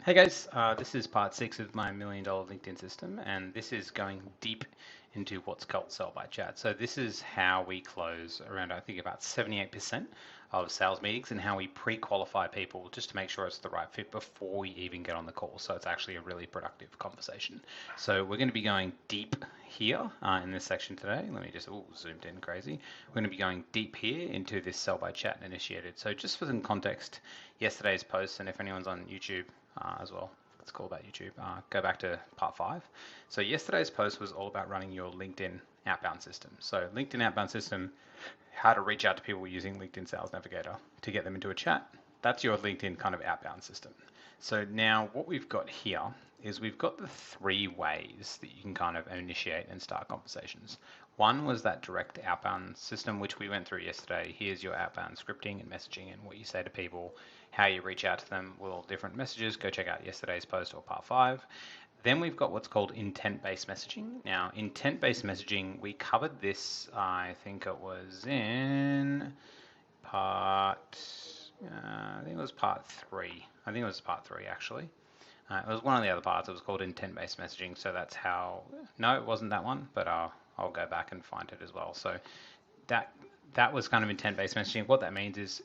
Hey guys, this is part 6 of my $1 million LinkedIn system, and this is going deep into what's called sell by chat. So this is how we close around, I think, about 78% of sales meetings, and how we pre-qualify people just to make sure it's the right fit before we even get on the call. So it's actually a really productive conversation. So we're going to be going deep here in this section today. Let me just, zoomed in crazy. We're going to be going deep here into this sell by chat initiated. So just for some context, yesterday's post, and if anyone's on YouTube, as well. It's cool about YouTube. Go back to part 5. So yesterday's post was all about running your LinkedIn outbound system. So LinkedIn outbound system, how to reach out to people using LinkedIn Sales Navigator to get them into a chat. That's your LinkedIn kind of outbound system. So now what we've got here is we've got the 3 ways that you can kind of initiate and start conversations. One was that direct outbound system, which we went through yesterday. Here's your outbound scripting and messaging and what you say to people, how you reach out to them with all different messages. Go check out yesterday's post or part 5. Then we've got what's called intent-based messaging. Now, intent-based messaging, we covered this, I think it was in part, I think it was part 3. I think it was part 3 actually. It was one of the other parts. It was called intent-based messaging. So that's how, no, it wasn't that one, but I'll go back and find it as well. So that was kind of intent-based messaging. What that means is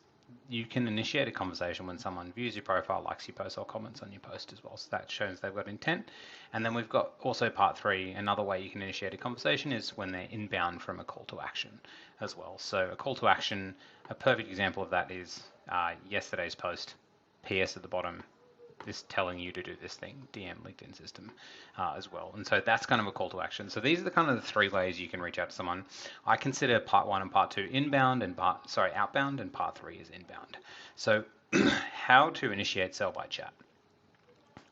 you can initiate a conversation when someone views your profile, likes your post, or comments on your post as well. So that shows they've got intent. And then we've got also part 3. Another way you can initiate a conversation is when they're inbound from a call to action as well. So a call to action, a perfect example of that is yesterday's post, PS at the bottom, this telling you to do this thing, DM LinkedIn system as well. And so that's kind of a call to action. So these are the kind of the 3 ways you can reach out to someone. I consider part 1 and part 2 inbound and outbound, and part 3 is inbound. So how to initiate sell by chat.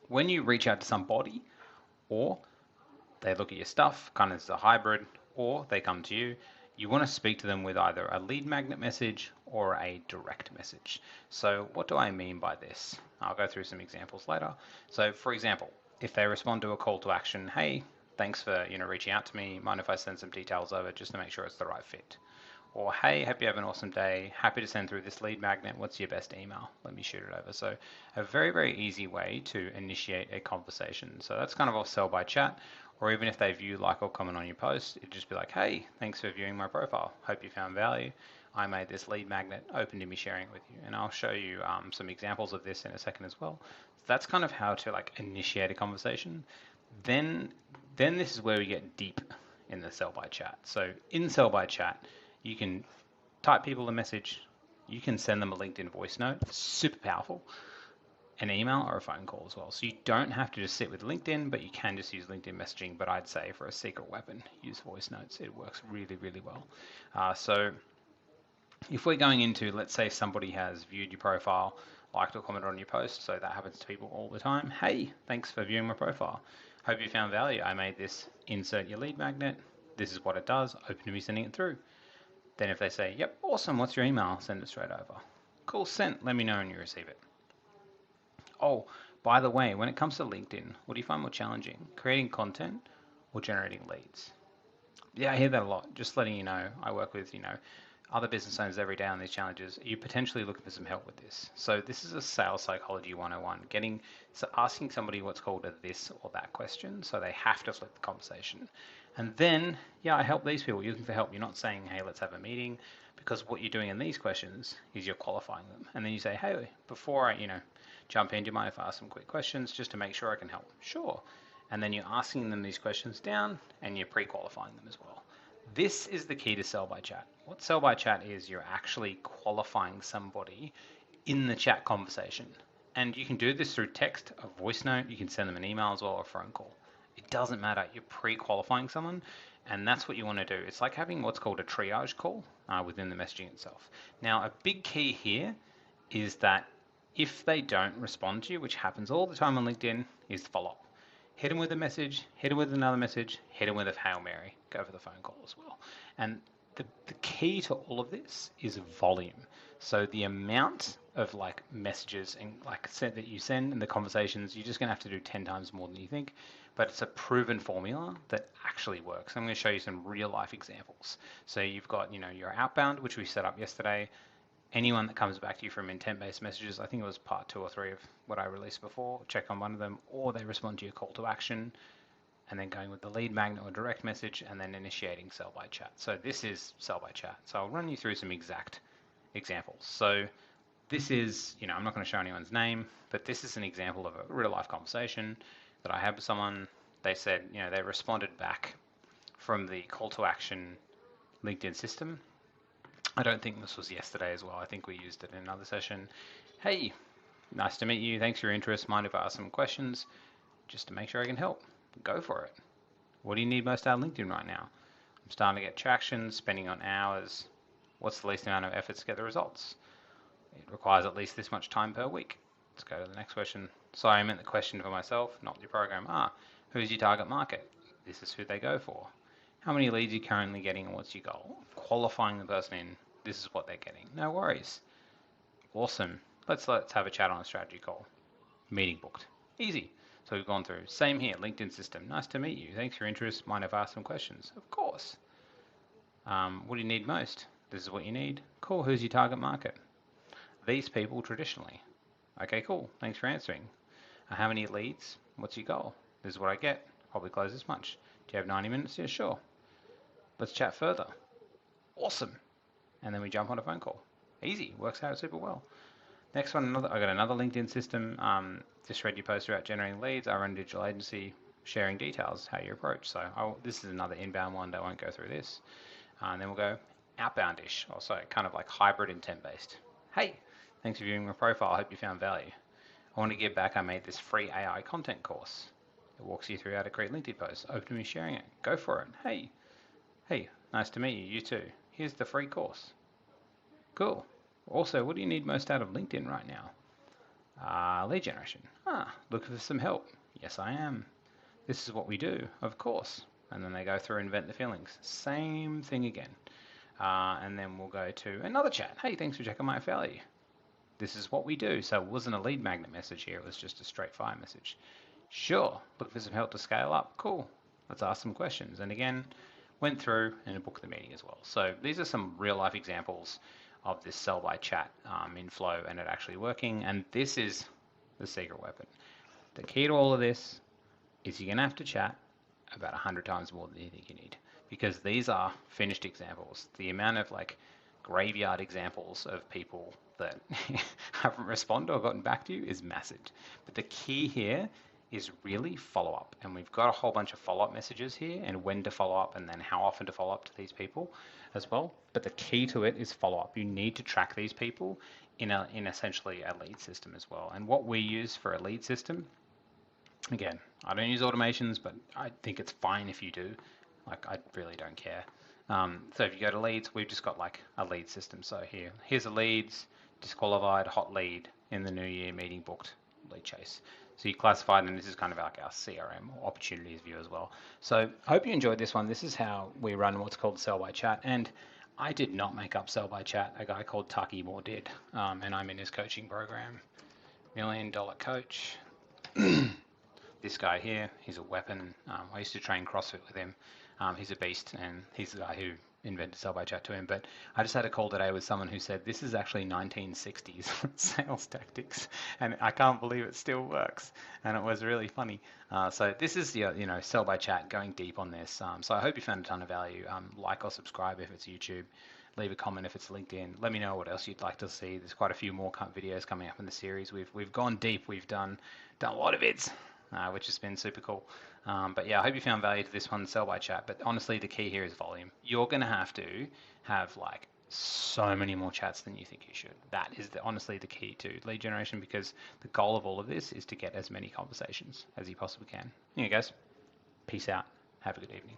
When you reach out to somebody, or they look at your stuff, kind of as a hybrid, or they come to you, you want to speak to them with either a lead magnet message or a direct message. So what do I mean by this? I'll go through some examples later. So for example, if they respond to a call to action, hey, thanks for reaching out to me. Mind if I send some details over just to make sure it's the right fit? Or hey, hope you have an awesome day. Happy to send through this lead magnet. What's your best email? Let me shoot it over. So a very, very easy way to initiate a conversation. So that's kind of off sell by chat. Or even if they view, like, or comment on your post, it'd just be like, hey, thanks for viewing my profile. Hope you found value. I made this lead magnet, open to me sharing it with you. And I'll show you some examples of this in a second as well. So that's kind of how to initiate a conversation. Then this is where we get deep in the sell by chat. So in sell by chat, you can type people a message. You can send them a LinkedIn voice note. Super powerful. An email or a phone call as well. So you don't have to just sit with LinkedIn, but you can just use LinkedIn messaging. But I'd say for a secret weapon, use voice notes. It works really, really well. So if we're going into, let's say somebody has viewed your profile, liked or commented on your post, so that happens to people all the time. Hey, thanks for viewing my profile. Hope you found value. I made this, insert your lead magnet. This is what it does. Open to me sending it through. Then if they say, yep, awesome, what's your email? Send it straight over. Cool, sent. Let me know when you receive it. Oh, by the way, when it comes to LinkedIn, what do you find more challenging? Creating content or generating leads? Yeah, I hear that a lot. Just letting you know, I work with, other business owners every day on these challenges. Are you potentially looking for some help with this? So this is a sales psychology 101, asking somebody what's called a this or that question. So they have to flip the conversation. And then, yeah, I help these people. You're looking for help. You're not saying, hey, let's have a meeting, because what you're doing in these questions is you're qualifying them. And then you say, hey, before I, jump in, do you mind if I ask some quick questions just to make sure I can help? Sure. And then you're asking them these questions down and you're pre-qualifying them as well. This is the key to sell by chat. What sell by chat is, you're actually qualifying somebody in the chat conversation. And you can do this through text, a voice note, you can send them an email as well, or a phone call. It doesn't matter, you're pre-qualifying someone, and that's what you want to do. It's like having what's called a triage call within the messaging itself. Now, a big key here is that if they don't respond to you, which happens all the time on LinkedIn, is follow up. Hit them with a message, hit them with another message, hit them with a Hail Mary, go for the phone call as well. And the key to all of this is volume. So the amount of messages and that you send in the conversations, you're just gonna have to do 10 times more than you think, but it's a proven formula that actually works. I'm gonna show you some real life examples. So you've got, your outbound, which we set up yesterday. Anyone that comes back to you from intent-based messages, I think it was part 2 or 3 of what I released before, check on one of them, or they respond to your call to action, and then going with the lead magnet or direct message, and then initiating sell by chat. So this is sell by chat. So I'll run you through some exact examples. So this is, I'm not going to show anyone's name, but this is an example of a real life conversation that I had with someone. They said, they responded back from the call to action LinkedIn system. I don't think this was yesterday as well. I think we used it in another session. Hey, nice to meet you. Thanks for your interest. Mind if I ask some questions? Just to make sure I can help. Go for it. What do you need most out of LinkedIn right now? I'm starting to get traction, spending on hours. What's the least amount of effort to get the results? It requires at least this much time per week. Let's go to the next question. Sorry, I meant the question for myself, not your program. Who's your target market? This is who they go for. How many leads are you currently getting and what's your goal? Qualifying the person in, this is what they're getting. No worries. Awesome. Let's have a chat on a strategy call. Meeting booked. Easy. So we've gone through. Same here, LinkedIn system. Nice to meet you. Thanks for your interest. Mind if I ask some questions? Of course. What do you need most? This is what you need. Cool. Who's your target market? These people traditionally. Okay, cool. Thanks for answering. How many leads? What's your goal? This is what I get. Probably close this much. Do you have 90 minutes? Yeah, sure. Let's chat further. Awesome. And then we jump on a phone call. Easy. Works out super well. Next one, I got another LinkedIn system. Just read your post about generating leads. I run a digital agency, sharing details, how you approach. So this is another inbound one. I won't go through this. And then we'll go outbound-ish, also kind of like hybrid intent-based. Hey, thanks for viewing my profile. I hope you found value. I want to give back. I made this free AI content course. It walks you through how to create LinkedIn posts. Open to me sharing it. Go for it. Hey, nice to meet you. You too. Here's the free course. Cool. Also, what do you need most out of LinkedIn right now? Lead generation. Looking for some help. Yes, I am. This is what we do, of course. And then they go through and vent the feelings. Same thing again. And then we'll go to another chat. Hey, thanks for checking my value. This is what we do. So it wasn't a lead magnet message here. It was just a straight fire message. Sure. Looking for some help to scale up. Cool. Let's ask some questions. And again, went through and booked the meeting as well. So these are some real life examples of this sell by chat in flow and it actually working. And this is the secret weapon. The key to all of this is you're going to have to chat about 100 times more than you think you need, because these are finished examples. The amount of graveyard examples of people that haven't responded or gotten back to you is massive. But the key here is really follow up. And we've got a whole bunch of follow up messages here and when to follow up and then how often to follow up to these people as well. But the key to it is follow up. You need to track these people in essentially a lead system as well. And what we use for a lead system, again, I don't use automations, but I think it's fine if you do. I really don't care. So if you go to leads, we've just got a lead system. So here's a leads, disqualified, hot lead, in the new year, meeting booked, lead chase. So you classified, and this is kind of like our CRM or opportunities view as well. So I hope you enjoyed this one. This is how we run what's called Sell by Chat. And I did not make up Sell by Chat. A guy called Tucky Moore did. And I'm in his coaching program. $1 Million Coach. This guy here, he's a weapon. I used to train CrossFit with him. He's a beast, and he's the guy who invented Sell by Chat to him. But I just had a call today with someone who said this is actually 1960s sales tactics, and I can't believe it still works. And it was really funny. So this is Sell by Chat, going deep on this. So I hope you found a ton of value. Like or subscribe if it's YouTube. Leave a comment if it's LinkedIn. Let me know what else you'd like to see. There's quite a few more videos coming up in the series. We've gone deep. We've done a lot of vids. Which has been super cool. But yeah, I hope you found value to this one, Sell by Chat. But honestly, the key here is volume. You're going to have so many more chats than you think you should. That is honestly the key to lead generation, because the goal of all of this is to get as many conversations as you possibly can. Anyway, guys, peace out. Have a good evening.